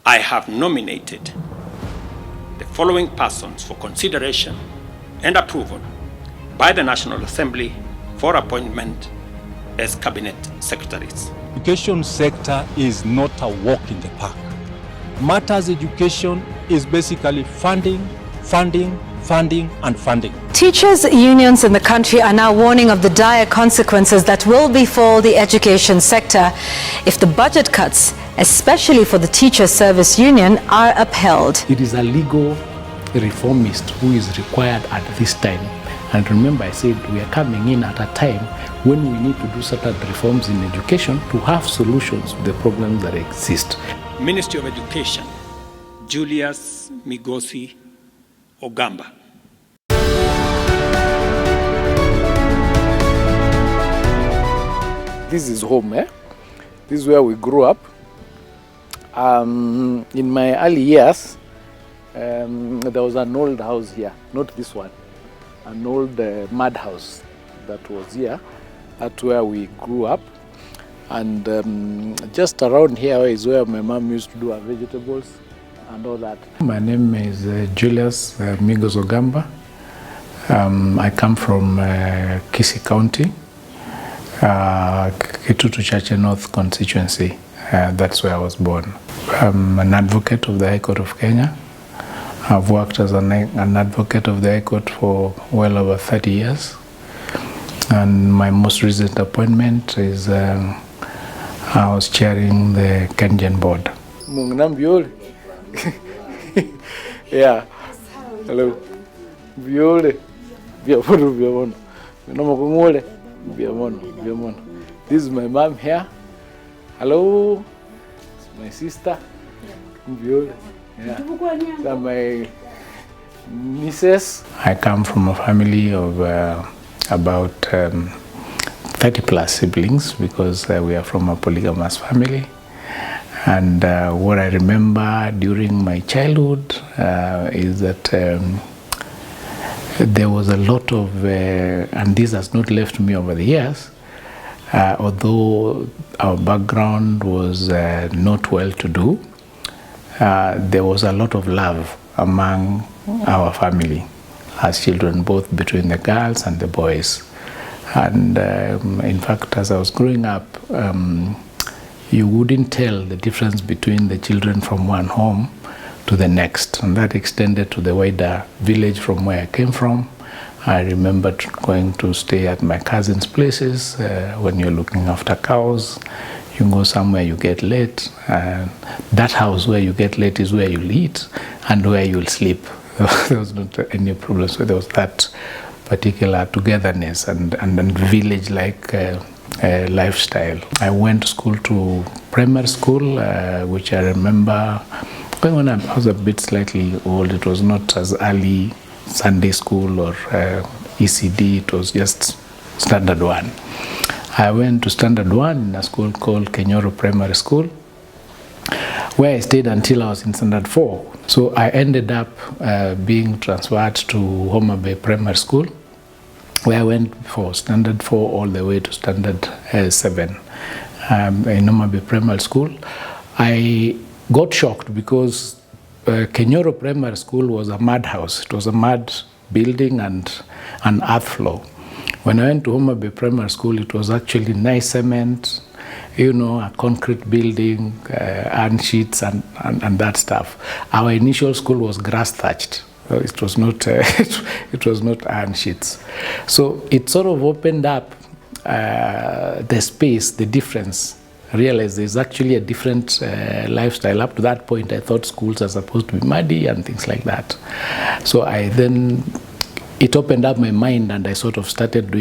I have nominated the following persons for consideration and approval by the National Assembly for appointment as cabinet secretaries. Education sector is not a walk in the park. Matters education is basically funding, and funding. Teachers' unions in the country are now warning of the dire consequences that will befall the education sector if the budget cuts, especially for the Teacher Service Union, are upheld. It is a legal reformist who is required at this time. And remember, I said we are coming in at a time when we need to do certain reforms in education to have solutions to the problems that exist. Ministry of Education, Julius, Migos, Ogamba. This is home, eh? This is where we grew up. In my early years, there was an old house here, not this one, an old mud house that was here. That's where we grew up. And just around here is where my mom used to do her vegetables and all that. My name is Julius Migos Ogamba. I come from Kisii County, Kitutu Chache North constituency. That's where I was born. I'm an advocate of the High Court of Kenya. I've worked as an advocate of the High Court for well over 30 years. And my most recent appointment is I was chairing the Kenyan board. Yeah. Hello. This is my mom here. Hello. This is my sister. Yeah. So my nieces. I come from a family of about 30 plus siblings because we are from a polygamous family. And what I remember during my childhood is that there was a lot of, and this has not left me over the years, although our background was not well to do, there was a lot of love among our family as children, both between the girls and the boys. And in fact, as I was growing up, you wouldn't tell the difference between the children from one home to the next. And that extended to the wider village from where I came from. I remember going to stay at my cousins' places when you're looking after cows. You go somewhere, you get late. That house where you get late is where you'll eat and where you'll sleep. There was not any problem. So there was that particular togetherness and village-like lifestyle. I went to school to primary school, which I remember when I was a bit slightly old. It was not as early Sunday school or ECD. It was just standard one. I went to standard one in a school called Kenyoro Primary School, where I stayed until I was in standard 4. So I ended up being transferred to Homa Bay Primary School, where I went for standard 4 all the way to standard 7 in Homa Bay Primary School. I got shocked because Kenyoro Primary School was a mud house. It was a mud building and an earth floor. When I went to Homa Bay Primary School, it was actually nice cement, you know, a concrete building, iron sheets and that stuff. Our initial school was grass thatched. It was not it was not iron sheets. So it sort of opened up the space, the difference. I realized there's actually a different lifestyle. Up to that point, I thought schools are supposed to be muddy and things like that. So it opened up my mind, and I sort of started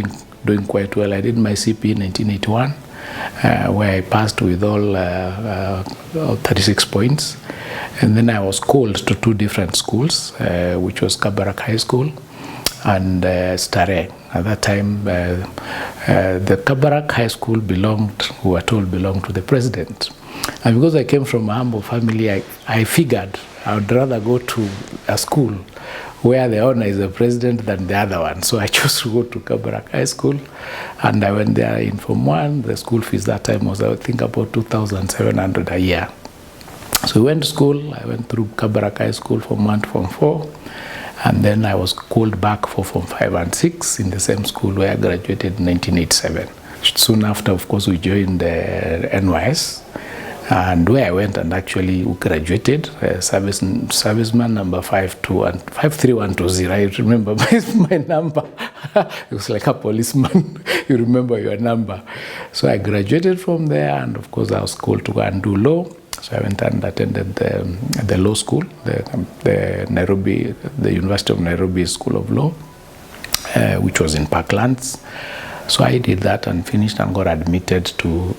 doing quite well. I did my CP in 1981, where I passed with all 36 points. And then I was called to 2 different schools, which was Kabarak High School and Stare. At that time, the Kabarak High School belonged to the president. And because I came from a humble family, I figured I would rather go to a school where the owner is the president than the other one. So I chose to go to Kabarak High School, and I went there in Form 1. The school fees that time was, I think, about 2,700 a year. So we went to school. I went through Kabarak High School from 1 to Form 4. And then I was called back for Form 5 and 6 in the same school where I graduated in 1987. Soon after, of course, we joined the NYS, and where I went and actually graduated, serviceman number 53120. I remember my number. It was like a policeman. You remember your number. So I graduated from there, and of course I was called to go and do law. So I went and attended the law school, the University of Nairobi School of Law, which was in Parklands. So I did that and finished and got admitted to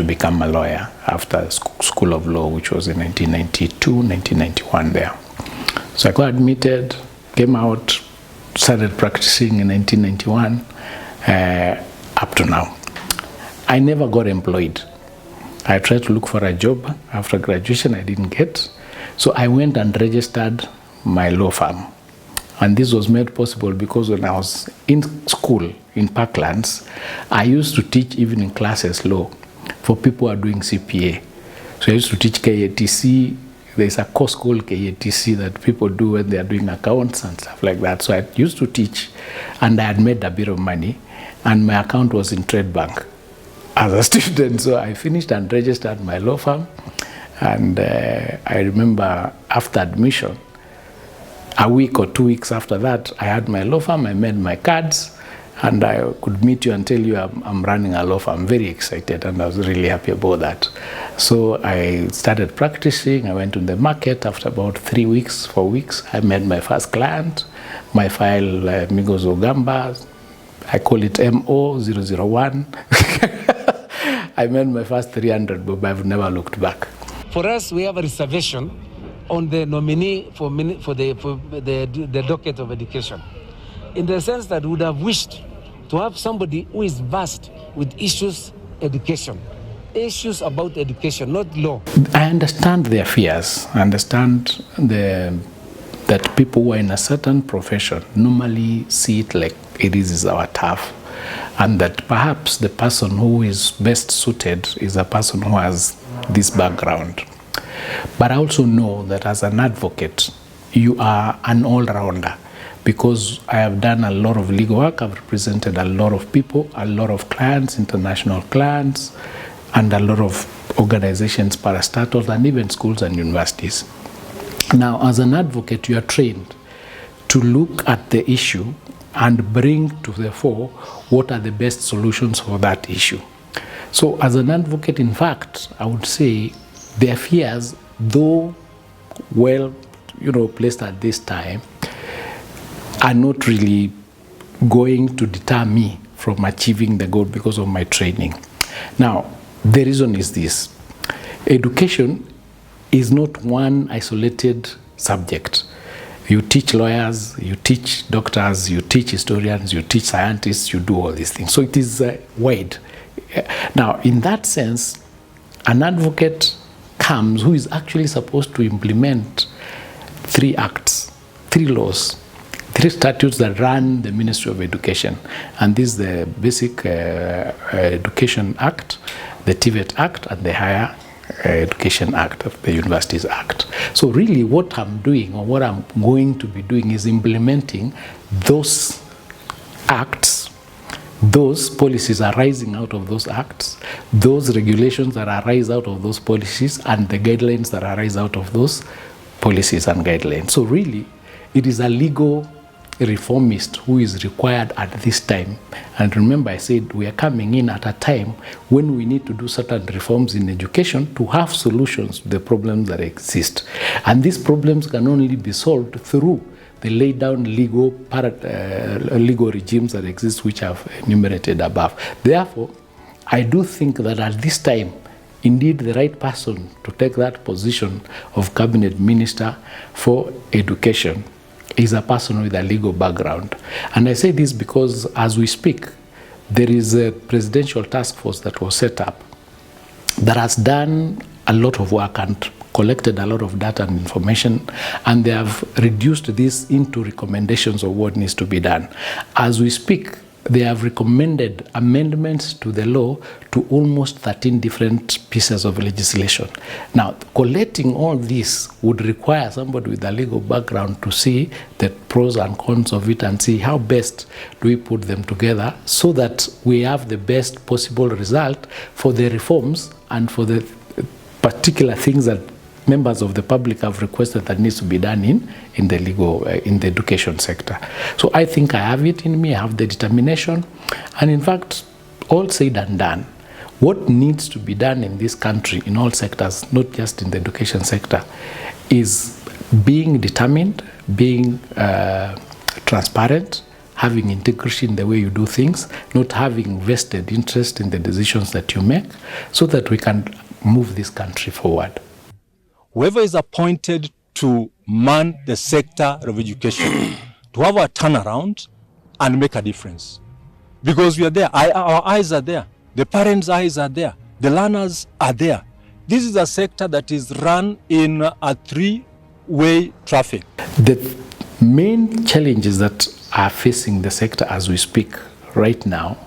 become a lawyer after School of Law, which was in 1992, 1991 there. So I got admitted, came out, started practicing in 1991 up to now. I never got employed. I tried to look for a job after graduation, I didn't get. So I went and registered my law firm. And this was made possible because when I was in school in Parklands, I used to teach even in classes law for people who are doing CPA. So I used to teach KATC. There's a course called KATC that people do when they are doing accounts and stuff like that. So I used to teach, and I had made a bit of money, and my account was in Trade Bank as a student. So I finished and registered my law firm. And I remember after admission, a week or 2 weeks after that, I had my law firm, I made my cards, and I could meet you and tell you I'm running a law firm. I'm very excited, and I was really happy about that. So I started practicing. I went to the market. After about 3 weeks, 4 weeks, I made my first client. My file, Migos Ogamba, I call it MO001. I made my first 300, but I've never looked back. For us, we have a reservation on the nominee for the docket of education, in the sense that we would have wished to have somebody who is versed with issues about education, not law. I understand their fears. I understand that people who are in a certain profession normally see it like it is our turf, and that perhaps the person who is best suited is a person who has this background. But I also know that as an advocate, you are an all-rounder, because I have done a lot of legal work. I've represented a lot of people, a lot of clients, international clients, and a lot of organizations, parastatals, and even schools and universities. Now, as an advocate, you are trained to look at the issue and bring to the fore what are the best solutions for that issue. So as an advocate, in fact, I would say their fears, though well, placed at this time, are not really going to deter me from achieving the goal because of my training. Now, the reason is this. Education is not one isolated subject. You teach lawyers, you teach doctors, you teach historians, you teach scientists, you do all these things. So it is wide. Now, in that sense, an advocate comes who is actually supposed to implement 3 acts, 3 laws, 3 statutes that run the Ministry of Education. And this is the Basic Education Act, the TVET Act, and the Higher Education Act, the Universities Act. So really what I'm doing, or what I'm going to be doing, is implementing those acts, those policies arising out of those acts, those regulations that arise out of those policies, and the guidelines that arise out of those policies and guidelines. So really, it is a legal reformist who is required at this time. And remember, I said we are coming in at a time when we need to do certain reforms in education to have solutions to the problems that exist. And these problems can only be solved through the laid down legal regimes that exist, which I've enumerated above. Therefore, I do think that at this time, indeed the right person to take that position of cabinet minister for education is a person with a legal background. And I say this because as we speak, there is a presidential task force that was set up that has done a lot of work and collected a lot of data and information, and they have reduced this into recommendations of what needs to be done. As we speak, they have recommended amendments to the law to almost 13 different pieces of legislation. Now, collecting all this would require somebody with a legal background to see the pros and cons of it and see how best do we put them together so that we have the best possible result for the reforms and for the particular things that members of the public have requested that needs to be done in the legal, in the education sector. So I think I have it in me, I have the determination, and in fact, all said and done, what needs to be done in this country in all sectors, not just in the education sector, is being determined, being transparent, having integrity in the way you do things, not having vested interest in the decisions that you make, so that we can move this country forward. Whoever is appointed to man the sector of education to have a turnaround and make a difference. Because we are there, our eyes are there, the parents' eyes are there, the learners are there. This is a sector that is run in a three-way traffic. The main challenges that are facing the sector as we speak right now,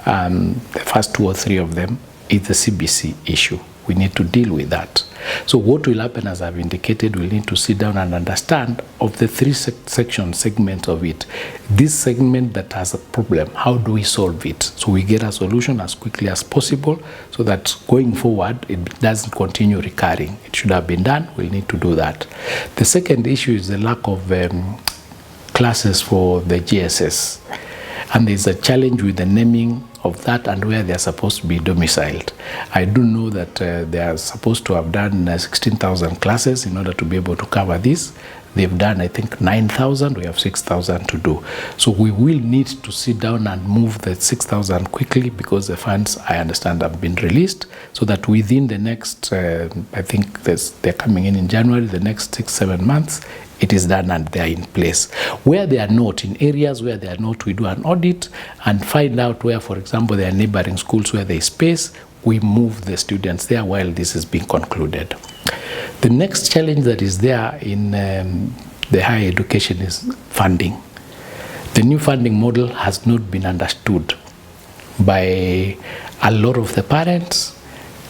the first 2 or 3 of them, is the CBC issue. We need to deal with that. So what will happen, as I've indicated, we'll need to sit down and understand of the 3 segments of it. This segment that has a problem, how do we solve it? So we get a solution as quickly as possible so that going forward, it doesn't continue recurring. It should have been done. We'll need to do that. The second issue is the lack of classes for the GSS. And there's a challenge with the naming of that and where they're supposed to be domiciled. I do know that they are supposed to have done 16,000 classes in order to be able to cover this. They've done, I think, 9,000. We have 6,000 to do. So we will need to sit down and move the 6,000 quickly because the funds, I understand, have been released so that within the next, I think they're coming in January, the next 6-7 months, it is done and they are in place. Where they are not, in areas where they are not, we do an audit and find out where, for example, there are neighboring schools where there is space, we move the students there while this is being concluded. The next challenge that is there in the higher education is funding. The new funding model has not been understood by a lot of the parents,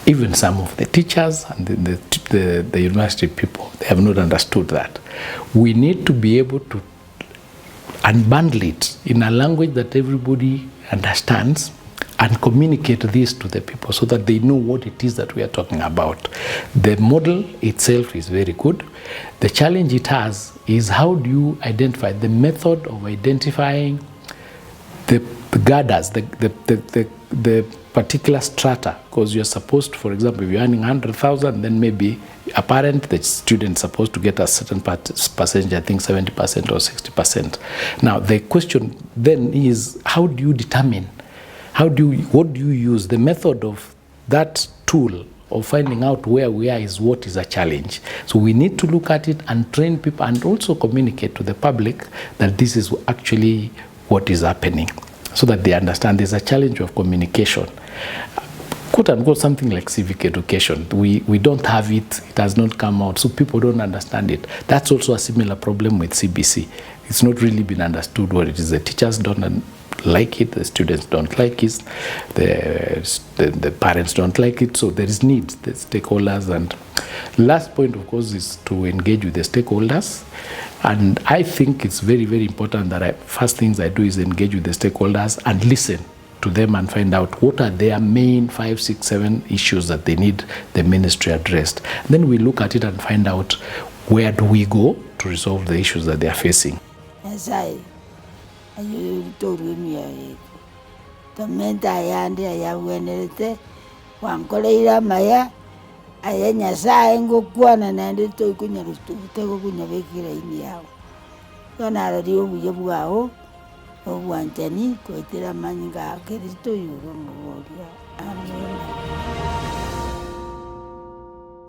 even some of the teachers and the university people. They have not understood that. We need to be able to unbundle it in a language that everybody understands and communicate this to the people so that they know what it is that we are talking about. The model itself is very good. The challenge it has is how do you identify the method of identifying the girders, the particular strata, because you're supposed to, for example, if you're earning 100,000, then maybe a parent, the student is supposed to get a certain percentage, I think 70% or 60%. Now, the question then is, how do you determine, what do you use? The method of that tool of finding out where we are is what is a challenge. So we need to look at it and train people and also communicate to the public that this is actually what is happening, so that they understand there's a challenge of communication. Quote unquote, something like civic education. We don't have it, it has not come out, so people don't understand it. That's also a similar problem with CBC. It's not really been understood what it is. The teachers don't like it, the students don't like it, the parents don't like it, so there is need, the stakeholders. And last point, of course, is to engage with the stakeholders. And I think it's very, very important that first things I do is engage with the stakeholders and listen to them and find out what are their main 5, 6, 7 issues that they need the ministry addressed. Then we look at it and find out where do we go to resolve the issues that they are facing. As I told me, the Mentayande, I went at one colleague, Maya, I and go one and it took Kunya to take Kunya Vekira in the hour. Don't I do with your wow? Oh, one Jenny, Koitira Manga, get it to you.